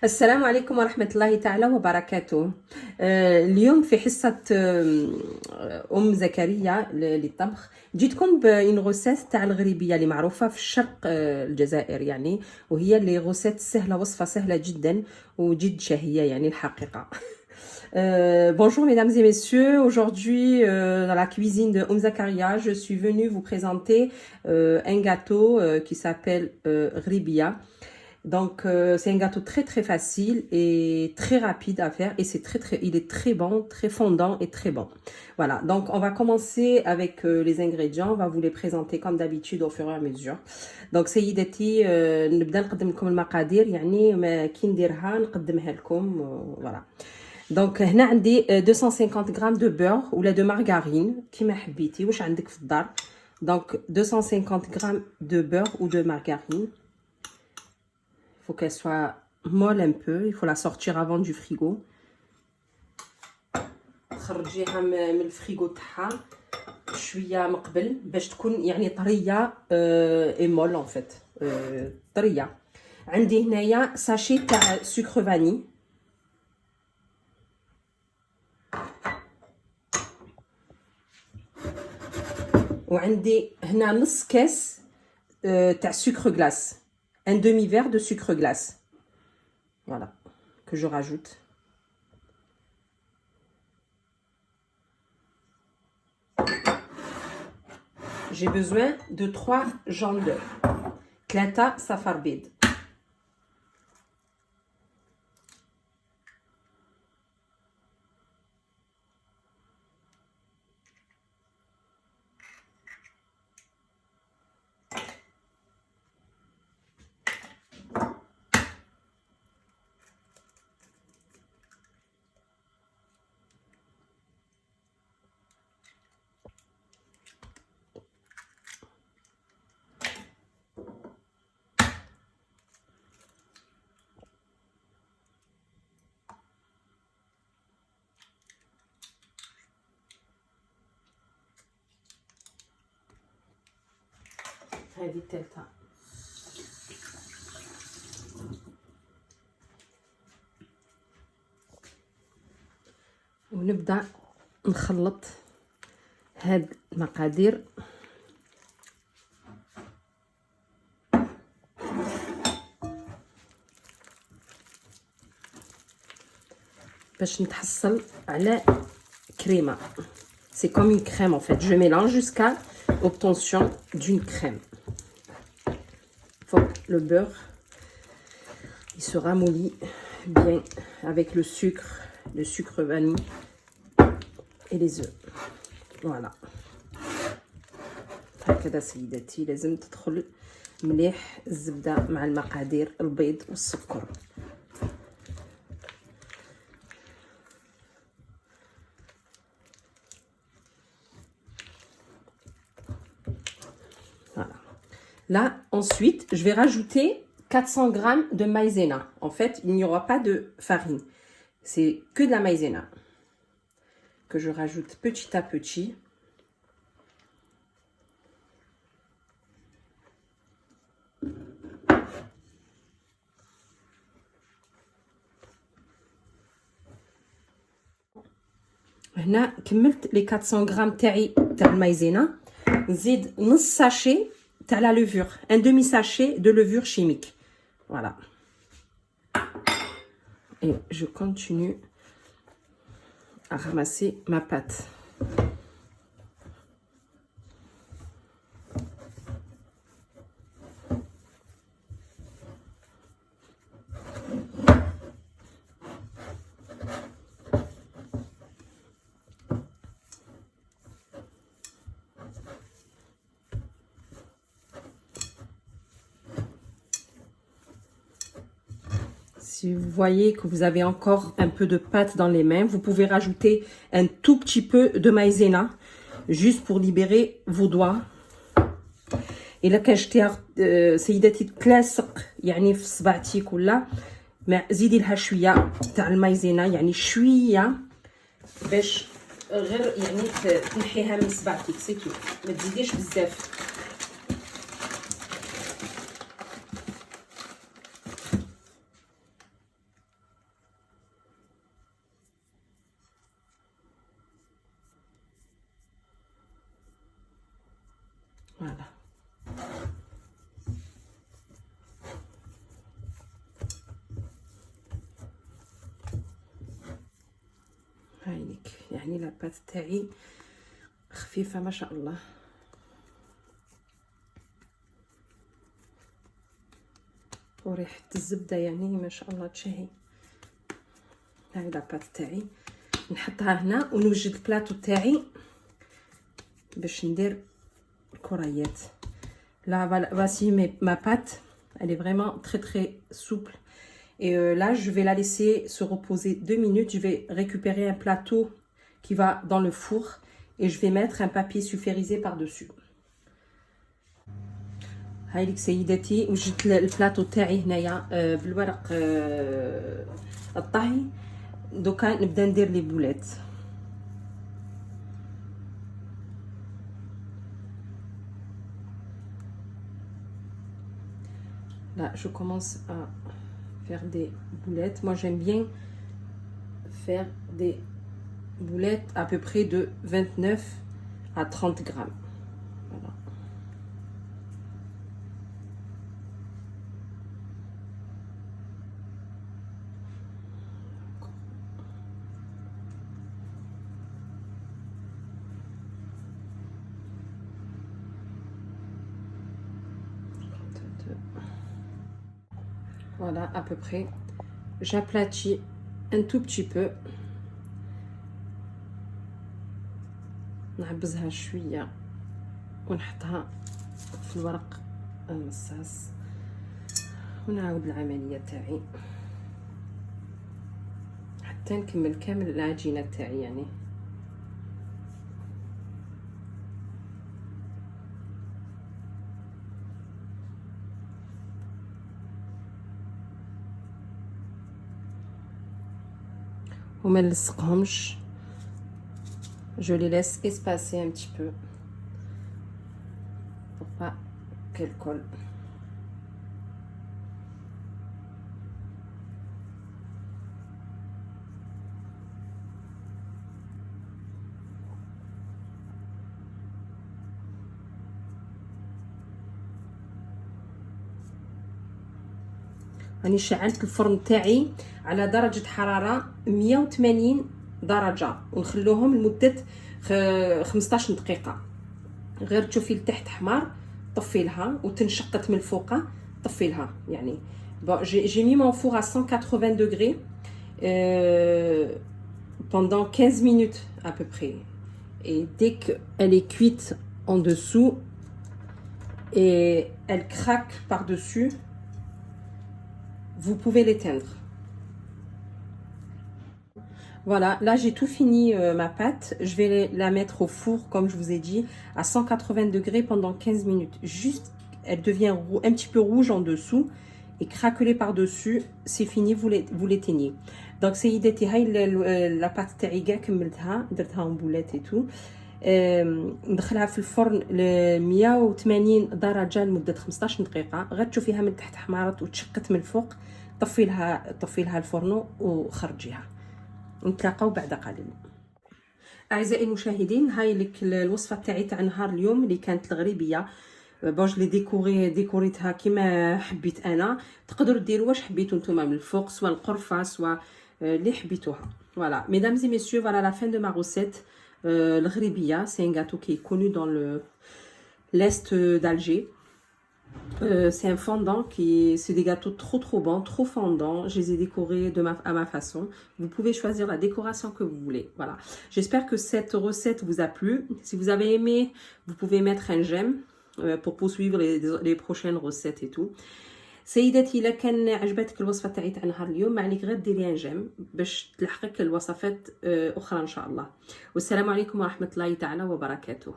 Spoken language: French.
السلام عليكم ورحمة الله تعالى وبركاته. اليوم في حصة أم زكريا للطبخ جيتكم بإن غوسيت تاع الغريبية اللي معروفة في الشرق الجزائر يعني، وهي اللي غوسيت سهلة، وصفة سهلة جدا وجد شهية يعني الحقيقة. Bonjour mesdames et messieurs, aujourd'hui dans la cuisine de Zakaria, je suis venue vous présenter un gâteau qui s'appelle Ribia. Donc c'est un gâteau très très facile et très rapide à faire et il est très bon, très fondant et très bon. Voilà, donc on va commencer avec les ingrédients, on va vous les présenter comme d'habitude au fur et à mesure. Donc سيداتي نبدا نقدم لكم المقادير يعني ما كي نديرها نقدمها لكم voilà. Donc هنا عندي 250 grammes de beurre ولا de margarine كيما حبيتي واش عندك في الدار. Donc 250 grammes de beurre ou de margarine. Il faut qu'elle soit molle un peu, il faut la sortir avant du frigo. تخرجيها من الفريغو تاعها شويه من قبل باش تكون يعني طريه اي مول ان فيت طريه. عندي هنايا ساشي تاع سكر فاني، وعندي هنا نص كاس تاع سكر غلاس، un demi-verre de sucre glace. Voilà, que je rajoute. J'ai besoin de 3 jaunes d'œufs. Klata safarbid. هذه الثالثة. ونبدأ نخلط هاد المقادير باش نتحصل على كريمة. C'est comme une crème en fait. Je mélange jusqu'à obtention d'une crème. Faut que le beurre il se ramollit bien avec le sucre vanille et les œufs. Voilà. هكذا سيداتي لازم تدخل مليح الزبدة مع المقادير البيض والسكر. Voilà. Là, ensuite, je vais rajouter 400 grammes de maïzena. En fait, il n'y aura pas de farine. C'est que de la maïzena que je rajoute petit à petit. هنا كملت les 400 grammes تاعي تاع المايزينا. نزيد نص ساشي تاع la levure, un demi sachet de levure chimique. Voilà. Et je continue à ramasser ma pâte. Si vous voyez que vous avez encore un peu de pâte dans les mains, vous pouvez rajouter un tout petit peu de maïzena, juste pour libérer vos doigts. Et là, quand je سيداتي تلاصق يعني في صباعتك ولا ما زيدي لها شويه تاع المايزينا يعني شويه باش غير يعني تنحيها من صباعتك سيتو، ما تزيديش بزاف. يعني لاباط تاعي خفيفه ما شاء الله. وريحه الزبده يعني ما شاء الله تشهي. هاي لاباط تاعي نحطها هنا ونوجد البلاطو تاعي باش ندير الكريات. Là, voici ma pâte. Elle est vraiment très très souple. Et là, je vais la laisser se reposer 2 minutes. Je vais récupérer un plateau qui va dans le four. Et je vais mettre un papier sulfurisé par-dessus. هايليك سيداتي وجدت البلاطو تاعي هنايا بالورق الطهي. دوكا نبدا ندير لي بولات. Là, je commence à faire des boulettes. Moi, j'aime bien faire des boulettes à peu près de 29 à 30 grammes. Voilà. Voilà, à peu près. J'aplatis un tout petit peu. نعبزها شوية ونحطها في الورق المصاص ونعاود العملية تاعي حتى نكمل كامل العجينة تاعي يعني. وما نلصقهمش. Je les laisse espacer un petit peu pour pas qu'elles collent. راني شعلت الفرن تاعي على درجة حرارة 180 درجة ونخلوهم لمدة 15 دقيقة. غير تشوفي لتحت حمار طفي لها وتنشقت من الفوق طفي لها يعني. Bon, j'ai mis mon four à 180 degrés pendant 15 minutes à peu près. Et dès qu'elle est cuite en dessous et elle craque par-dessus, vous pouvez l'éteindre. Voilà, là j'ai tout fini ma pâte. Je vais la mettre au four, comme je vous ai dit, à 180 degrés pendant 15 minutes. Juste, elle devient un petit peu rouge en dessous et craquelée par-dessus. C'est fini, vous l'éteignez. Donc, c'est idéal. La pâte تاعي كاع كملتها درتها en boulette et tout. ندخلها في الفرن ل 180 درجة لمدة 15 دقيقة. غير تشوفيها من تحت حمارت وتشقت من الفوق. طفي لها الفرن وخرجيها. نتلاقاو بعد قليل. اعزائي المشاهدين، هاي لك الوصفه تاعي تاع نهار اليوم اللي كانت الغريبيه. باش لي ديكوريتها كيما حبيت انا. تقدروا ديروا واش حبيتوا نتوما من الفوق، سواء القرفه سواء اللي حبيتوها. Voilà, mesdames et messieurs, voilà la fin de ma recette. Le ghribia, c'est un gâteau qui est connu dans l'est d'Alger. C'est un fondant c'est des gâteaux trop bons, trop fondants. Je les ai décorés à ma façon. Vous pouvez choisir la décoration que vous voulez. Voilà. J'espère que cette recette vous a plu. Si vous avez aimé, vous pouvez mettre un j'aime pour poursuivre les prochaines recettes et tout. سيداتي الا كان عجبتك الوصفه تاعي تاع نهار اليوم، ما عليك غير ديري ان جيم باش تلحقك الوصفات اخرى ان شاء الله. والسلام عليكم ورحمه الله تعالى وبركاته.